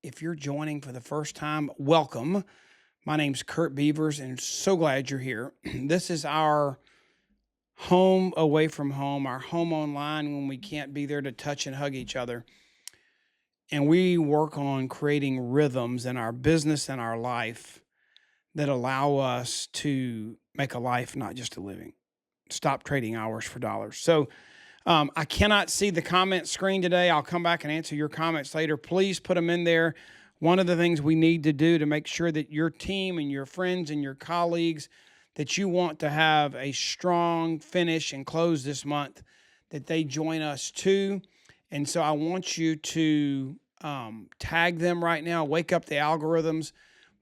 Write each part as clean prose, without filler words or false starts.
If you're joining for the first time, welcome. My name's Curt Beavers, and so glad you're here. This is our home away from home, our home online when we can't be there to touch and hug each other. And we work on creating rhythms in our business and our life that allow us to make a life, not just a living. Stop trading hours for dollars. I cannot see the comment screen today. I'll come back and answer your comments later. Please put them in there. One of the things we need to do to make sure that your team and your friends and your colleagues that you want to have a strong finish and close this month, that they join us too. And so I want you to tag them right now, wake up the algorithms,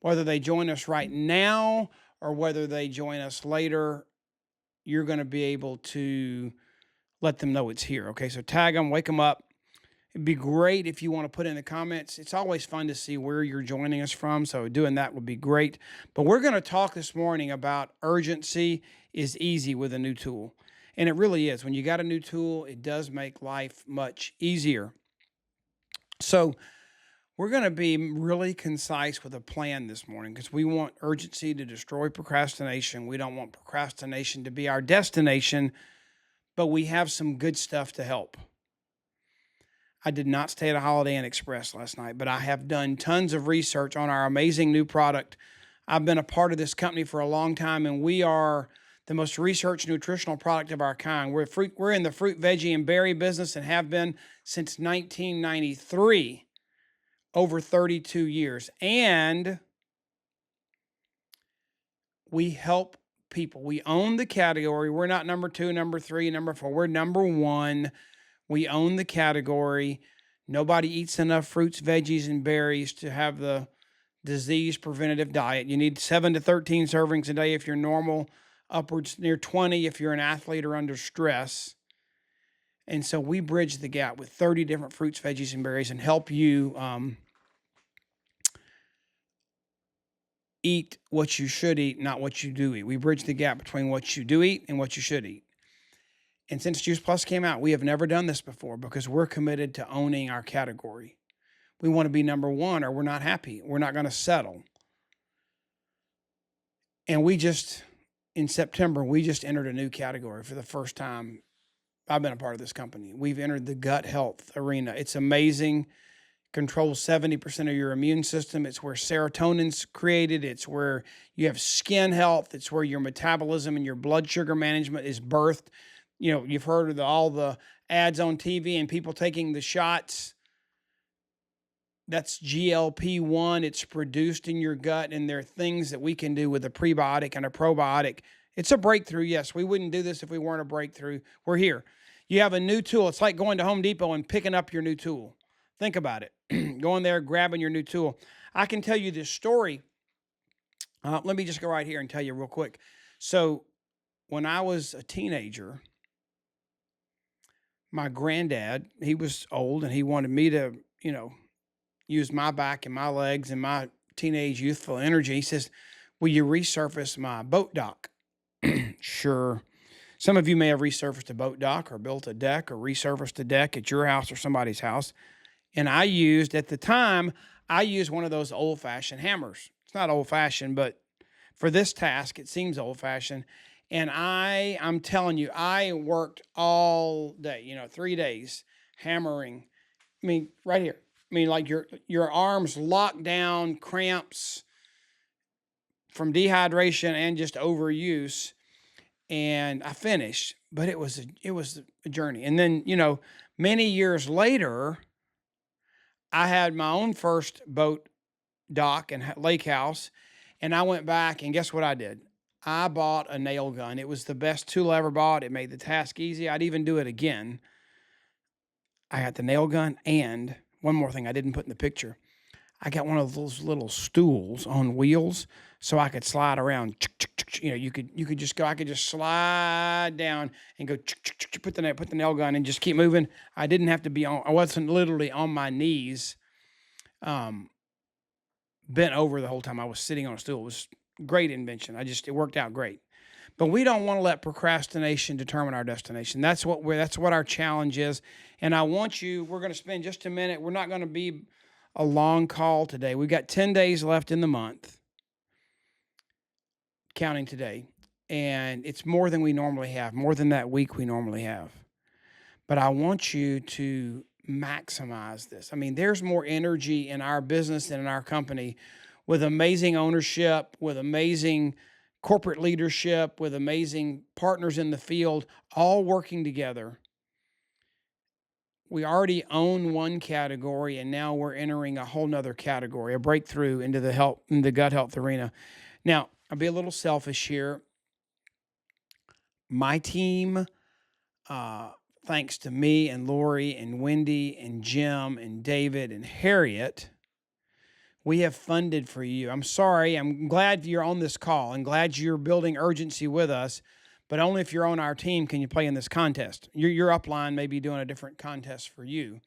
whether they join us right now or whether they join us later. You're going to be able to let them know it's here. Okay, so tag them, wake them up. It'd be great if you want to put in the comments. It's always fun to see where you're joining us from, so doing that would be great. But we're going to talk this morning about urgency is easy with a new tool. And it really is. When you got a new tool, it does make life much easier. So we're going to be really concise with a plan this morning because we want urgency to destroy procrastination. We don't want procrastination to be our destination, but we have some good stuff to help. I did not stay at a Holiday Inn Express last night, but I have done tons of research on our amazing new product. I've been a part of this company for a long time, and we are the most researched nutritional product of our kind. We're in the fruit, veggie, and berry business and have been since 1993, over 32 years. And we help people. We own the category. We're not number 2, number 3, number 4. We're number 1. We own the category. Nobody eats enough fruits, veggies, and berries to have the disease preventative diet. You need 7 to 13 servings a day if you're normal, upwards near 20 if you're an athlete or under stress. And so we bridge the gap with 30 different fruits, veggies, and berries and help you eat what you should eat, not what you do eat. We bridge the gap between what you do eat and what you should eat. And since Juice Plus came out, we have never done this before because we're committed to owning our category. We want to be number 1 or we're not happy. We're not going to settle. And in September, we just entered a new category for the first time. I've been a part of this company. We've entered the gut health arena. It's amazing. Controls 70% of your immune system. It's where serotonin's created. It's where you have skin health. It's where your metabolism and your blood sugar management is birthed. You know, you've heard of all the ads on TV and people taking the shots. That's GLP-1. It's produced in your gut, and there are things that we can do with a prebiotic and a probiotic. It's a breakthrough, yes. We wouldn't do this if we weren't a breakthrough. We're here. You have a new tool. It's like going to Home Depot and picking up your new tool. Think about it. Going there, grabbing your new tool. I can tell you this story. Let me just go right here and tell you real quick. So when I was a teenager, my granddad, he was old, and he wanted me to, use my back and my legs and my teenage youthful energy. He says, will you resurface my boat dock? Sure. Some of you may have resurfaced a boat dock or built a deck or resurfaced a deck at your house or somebody's house. And at the time, I used one of those old-fashioned hammers. It's not old-fashioned, but for this task, it seems old-fashioned. And I'm telling you, I worked all day, 3 days hammering. I mean, right here. I mean, like your arms locked down, cramps from dehydration and just overuse. And I finished, but it was a journey. And then, many years later, I had my own first boat dock and lake house, and I went back, and guess what I did? I bought a nail gun. It was the best tool I ever bought. It made the task easy. I'd even do it again. I got the nail gun, and one more thing I didn't put in the picture. I got one of those little stools on wheels so I could slide around. You could just go. I could just slide down and go. Put the nail gun and just keep moving. I didn't have to be on. I wasn't literally on my knees, bent over the whole time. I was sitting on a stool. It was a great invention. It worked out great. But we don't want to let procrastination determine our destination. That's what our challenge is. And we're going to spend just a minute. We're not going to be a long call today. We've got 10 days left in the month, counting today, and it's more than we normally have, more than that week we normally have. But I want you to maximize this. I mean, there's more energy in our business and in our company with amazing ownership, with amazing corporate leadership, with amazing partners in the field, all working together. We already own one category, and now we're entering a whole nother category, a breakthrough into the gut health arena. Now, I'll be a little selfish here. My team, thanks to me and Lori and Wendy and Jim and David and Harriet, we have funded for you. I'm sorry. I'm glad you're on this call. I'm glad you're building urgency with us, but only if you're on our team can you play in this contest. Your upline may be doing a different contest for you.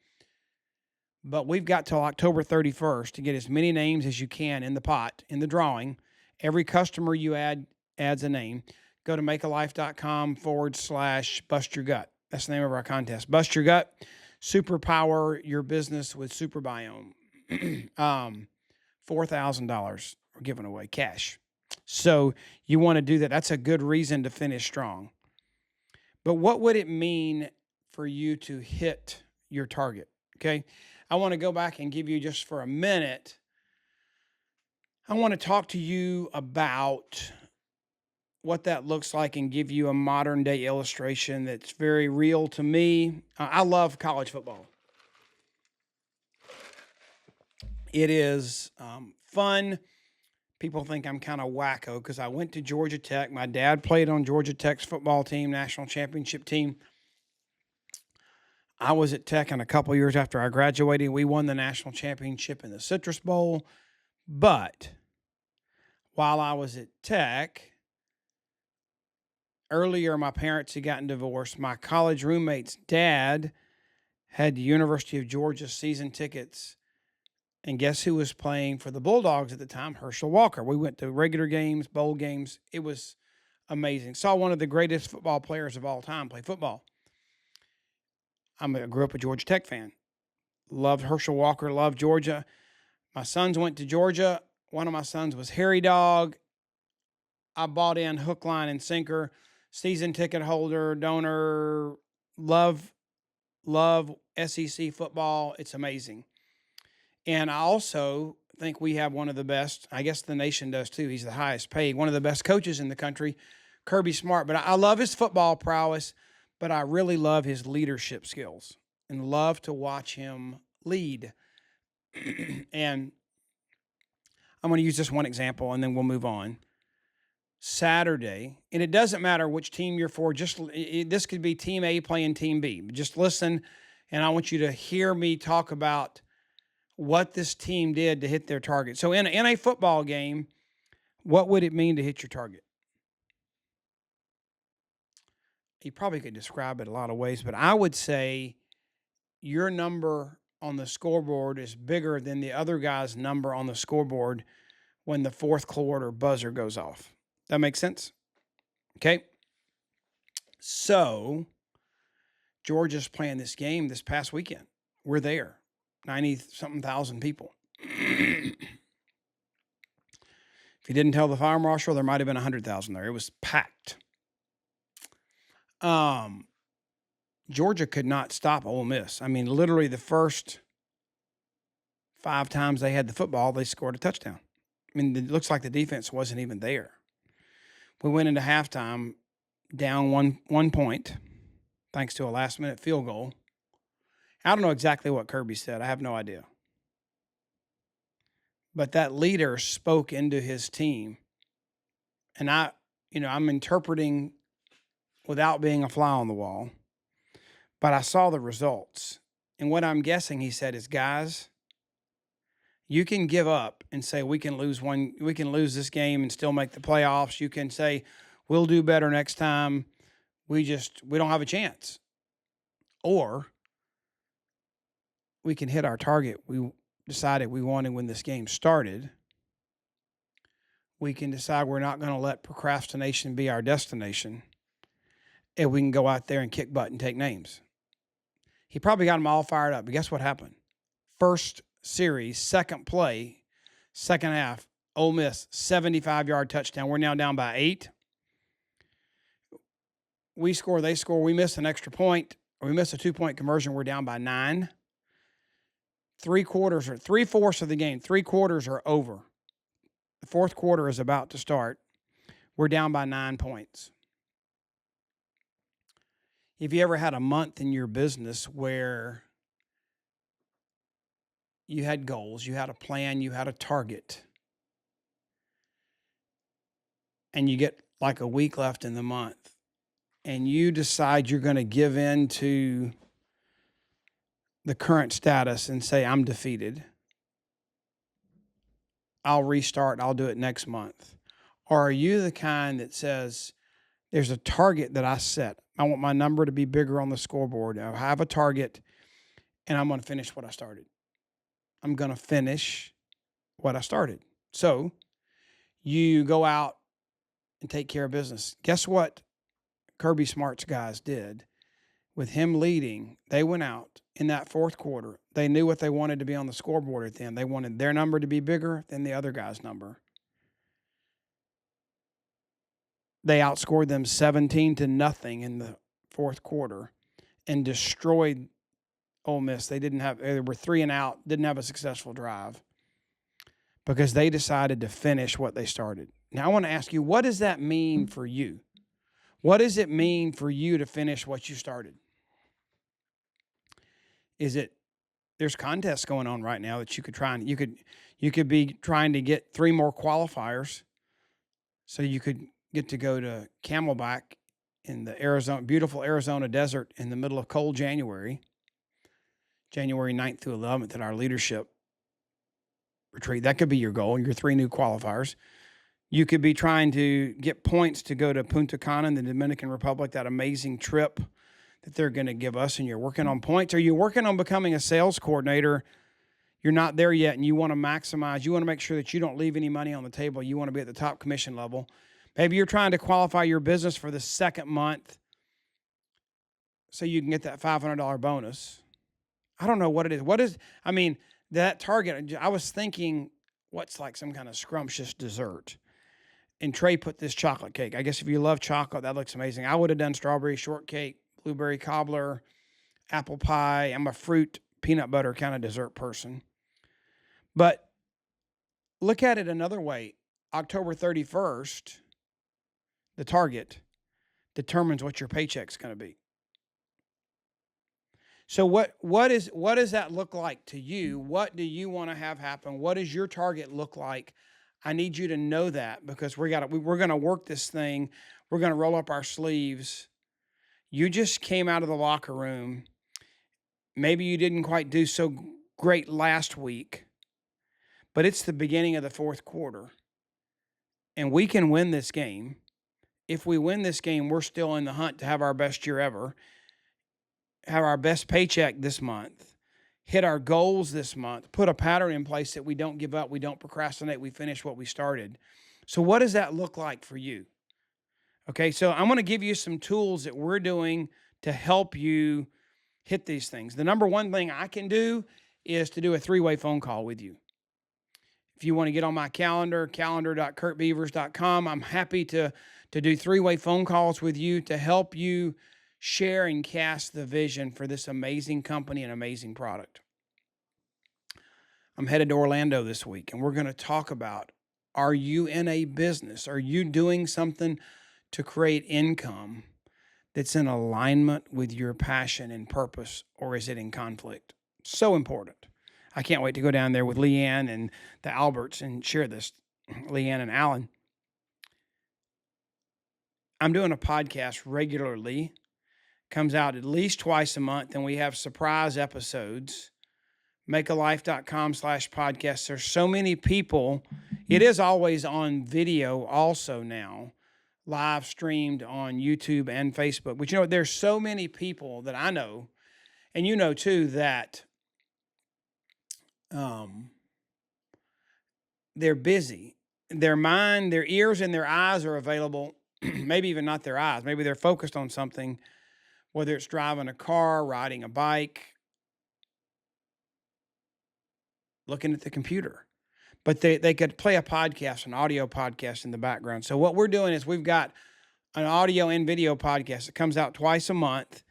But we've got till October 31st to get as many names as you can in the pot, in the drawing. Every customer you add adds a name. Go to makealife.com/bustyourgut. That's the name of our contest. Bust Your Gut, superpower your business with Super Biome. $4,000 we're giving away cash. So you want to do that. That's a good reason to finish strong. But what would it mean for you to hit your target? Okay. I want to go back and give you just for a minute. I want to talk to you about what that looks like and give you a modern day illustration that's very real to me. I love college football. It is fun. People think I'm kind of wacko because I went to Georgia Tech. My dad played on Georgia Tech's football team, national championship team. I was at Tech, and a couple years after I graduated, we won the national championship in the Citrus Bowl. But while I was at Tech, earlier my parents had gotten divorced. My college roommate's dad had the University of Georgia season tickets. And guess who was playing for the Bulldogs at the time? Herschel Walker. We went to regular games, bowl games. It was amazing. Saw one of the greatest football players of all time play football. I grew up a Georgia Tech fan. Loved Herschel Walker, loved Georgia. My sons went to Georgia. One of my sons was Harry Dog. I bought in hook, line, and sinker. Season ticket holder, donor. Love SEC football. It's amazing. And I also think we have one of the best, I guess the nation does too. He's the highest paid, one of the best coaches in the country, Kirby Smart. But I love his football prowess, but I really love his leadership skills and love to watch him lead. And I'm going to use this one example and then we'll move on. Saturday, and it doesn't matter which team you're for, this could be team A playing team B. Just listen, and I want you to hear me talk about what this team did to hit their target. So in a football game, what would it mean to hit your target? You probably could describe it a lot of ways, but I would say your number on the scoreboard is bigger than the other guy's number on the scoreboard when the fourth quarter buzzer goes off. That makes sense? Okay. So Georgia's playing this game this past weekend. We're there. 90-something thousand people. If you didn't tell the fire marshal, there might have been 100,000 there. It was packed. Georgia could not stop Ole Miss. I mean, literally the first 5 times they had the football, they scored a touchdown. I mean, it looks like the defense wasn't even there. We went into halftime down one point, thanks to a last-minute field goal. I don't know exactly what Kirby said. I have no idea. But that leader spoke into his team. And I'm interpreting without being a fly on the wall. But I saw the results. And what I'm guessing he said is, guys, you can give up and say we can lose this game and still make the playoffs. You can say we'll do better next time. We don't have a chance. Or we can hit our target. We decided we wanted when this game started. We can decide we're not going to let procrastination be our destination. And we can go out there and kick butt and take names. He probably got them all fired up. But guess what happened? First series, second play, second half, Ole Miss, 75-yard touchdown. We're now down by 8. We score, they score. We miss an extra point, or we miss a 2-point conversion. We're down by 9. 3/4 of the game, 3/4 are over. The fourth quarter is about to start. We're down by 9 points. Have you ever had a month in your business where you had goals, you had a plan, you had a target, and you get like a week left in the month, and you decide you're going to give in to the current status and say, I'm defeated. I'll restart. I'll do it next month. Or are you the kind that says, there's a target that I set. I want my number to be bigger on the scoreboard. I have a target, and I'm going to finish what I started. I'm going to finish what I started. So you go out and take care of business. Guess what Kirby Smart's guys did? With him leading, they went out in that fourth quarter. They knew what they wanted to be on the scoreboard at the end. They wanted their number to be bigger than the other guy's number. They outscored them 17-0 in the fourth quarter and destroyed Ole Miss. They were 3 and out, didn't have a successful drive because they decided to finish what they started. Now I want to ask you, what does that mean for you? What does it mean for you to finish what you started? There's contests going on right now that you could try, and you could be trying to get 3 more qualifiers so you could get to go to Camelback in the beautiful Arizona desert in the middle of cold January 9th through 11th at our leadership retreat. That could be your goal, your 3 new qualifiers. You could be trying to get points to go to Punta Cana in the Dominican Republic, that amazing trip that they're going to give us, and you're working on points. Are you working on becoming a sales coordinator? You're not there yet, and you want to maximize. You want to make sure that you don't leave any money on the table. You want to be at the top commission level. Maybe you're trying to qualify your business for the second month so you can get that $500 bonus. I don't know what it is. That target, I was thinking, what's like some kind of scrumptious dessert? And Trey put this chocolate cake. I guess if you love chocolate, that looks amazing. I would have done strawberry shortcake, blueberry cobbler, apple pie. I'm a fruit, peanut butter kind of dessert person. But look at it another way. October 31st, the target determines what your paycheck's going to be. So what does that look like to you? What do you want to have happen? What does your target look like? I need you to know that, because we're going to work this thing. We're going to roll up our sleeves. You just came out of the locker room. Maybe you didn't quite do so great last week, but it's the beginning of the fourth quarter, and we can win this game. If we win this game, we're still in the hunt to have our best year ever, have our best paycheck this month, hit our goals this month, put a pattern in place that we don't give up, we don't procrastinate, we finish what we started. So what does that look like for you? Okay, so I'm going to give you some tools that we're doing to help you hit these things. The number one thing I can do is to do a 3-way phone call with you. If you want to get on my calendar.curtbeavers.com, I'm happy to do 3-way phone calls with you to help you share and cast the vision for this amazing company and amazing product. I'm headed to Orlando this week, and we're going to talk about, are you in a business? Are you doing something to create income that's in alignment with your passion and purpose, or is it in conflict? So important. I can't wait to go down there with Leanne and the Alberts and share this. Leanne and Alan. I'm doing a podcast regularly. Comes out at least twice a month, and we have surprise episodes. Makealife.com/podcast. There's so many people. It is always on video also now, live streamed on YouTube and Facebook. But there's so many people that I know, and you know too, that they're busy. Their mind, their ears, and their eyes are available. Maybe even not their eyes. Maybe they're focused on something, whether it's driving a car, riding a bike, looking at the computer. But they could play a podcast, an audio podcast in the background. So what we're doing is we've got an audio and video podcast that comes out twice a month.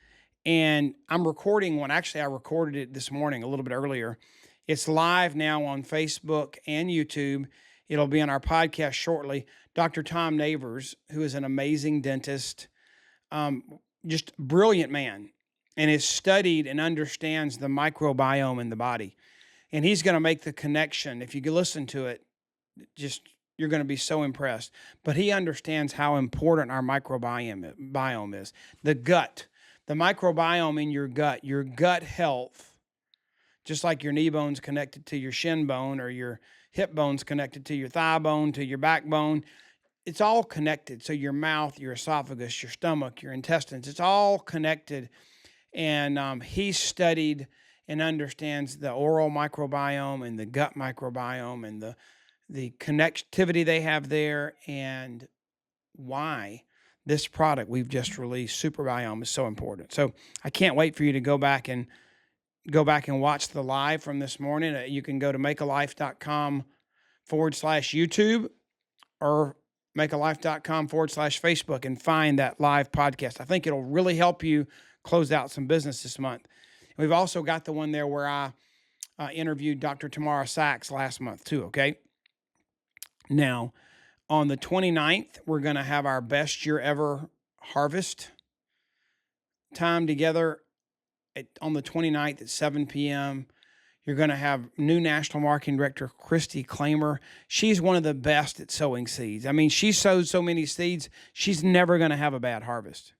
And I'm recording one. Actually, I recorded it this morning a little bit earlier. It's live now on Facebook and YouTube. It'll be on our podcast shortly. Dr. Tom Navers, who is an amazing dentist, just brilliant man, and has studied and understands the microbiome in the body. And he's going to make the connection. If you listen to it, you're going to be so impressed. But he understands how important our microbiome is. The gut, the microbiome in your gut health, just like your knee bone's connected to your shin bone, or your hip bone's connected to your thigh bone, to your backbone. It's all connected. So your mouth, your esophagus, your stomach, your intestines, it's all connected. And he studied and understands the oral microbiome and the gut microbiome and the connectivity they have there, and why this product we've just released, Super Biome, is so important. So I can't wait for you to go back and watch the live from this morning. You can go to makealife.com/YouTube or makealife.com/Facebook and find that live podcast. I think it'll really help you close out some business this month. We've also got the one there where I interviewed Dr. Tamara Sachs last month too, okay? Now, on the 29th, we're going to have our best year ever harvest time together on the 29th at 7 p.m. You're going to have new National Marketing Director, Christy Claimer. She's one of the best at sowing seeds. I mean, she sows so many seeds, she's never going to have a bad harvest.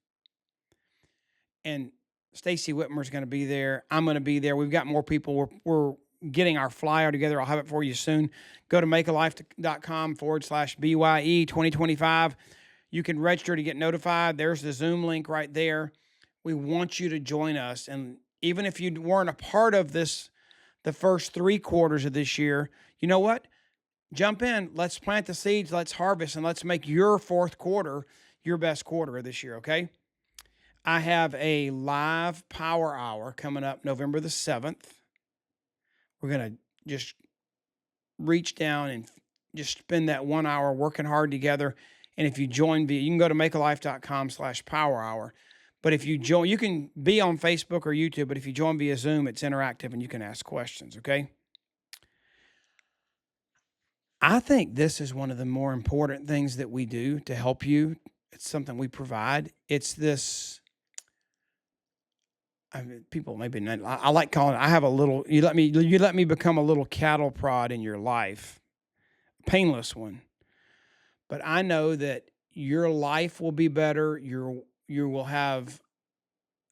And Stacy Whitmer's going to be there. I'm going to be there. We've got more people. We're getting our flyer together. I'll have it for you soon. Go to makealife.com/BYE 2025. You can register to get notified. There's the Zoom link right there. We want you to join us. And even if you weren't a part of this, the first 3 quarters of this year, you know what? Jump in. Let's plant the seeds. Let's harvest. And let's make your 4th quarter your best quarter of this year, okay? I have a live power hour coming up November the 7th. We're going to just reach down and just spend that 1 hour working hard together. And if you join you can go to makealife.com/power hour. But if you join, you can be on Facebook or YouTube, but if you join via Zoom, it's interactive and you can ask questions, okay? I think this is one of the more important things that we do to help you. It's something we provide. It's this, I mean, people maybe not, I like calling it, I have a little, you let me become a little cattle prod in your life, painless one. But I know that your life will be better. You will have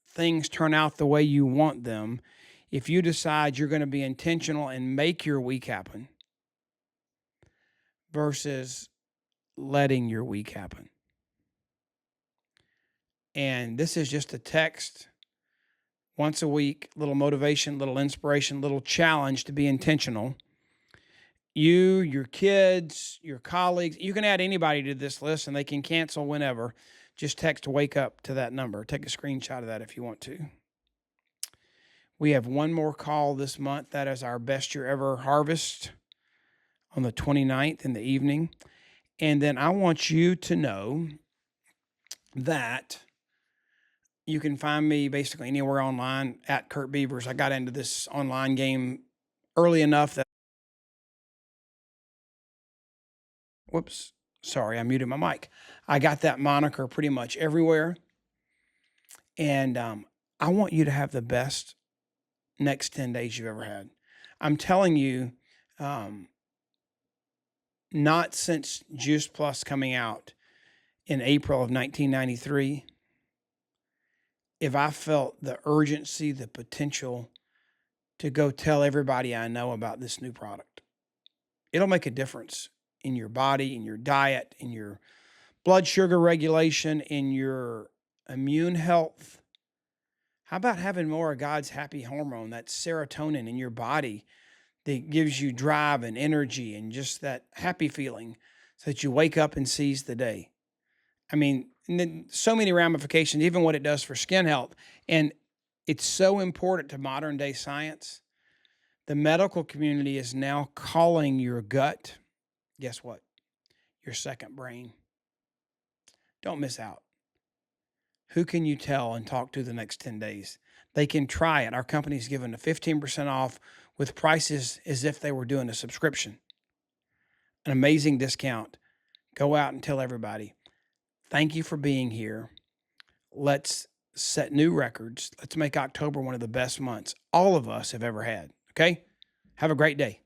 things turn out the way you want them if you decide you're going to be intentional and make your week happen versus letting your week happen. And this is just a text once a week, little motivation, little inspiration, little challenge to be intentional. You, your kids, your colleagues, you can add anybody to this list and they can cancel whenever. Just text wake up to that number. Take a screenshot of that if you want to. We have one more call this month. That is our best year ever harvest on the 29th in the evening. And then I want you to know that you can find me basically anywhere online at Curt Beavers. I got into this online game early enough that, whoops, sorry, I muted my mic. I got that moniker pretty much everywhere. And I want you to have the best next 10 days you've ever had. I'm telling you, not since Juice Plus coming out in April of 1993, if I felt the urgency, the potential to go tell everybody I know about this new product. It'll make a difference in your body, in your diet, in your blood sugar regulation, in your immune health. How about having more of God's happy hormone, that serotonin in your body that gives you drive and energy and just that happy feeling so that you wake up and seize the day? I mean, and then so many ramifications, even what it does for skin health. And it's so important to modern day science The medical community is now calling your gut, guess what? Your second brain. Don't miss out. Who can you tell and talk to the next 10 days? They can try it. Our company's given a 15% off with prices as if they were doing a subscription. An amazing discount. Go out and tell everybody. Thank you for being here. Let's set new records. Let's make October one of the best months all of us have ever had. Okay? Have a great day.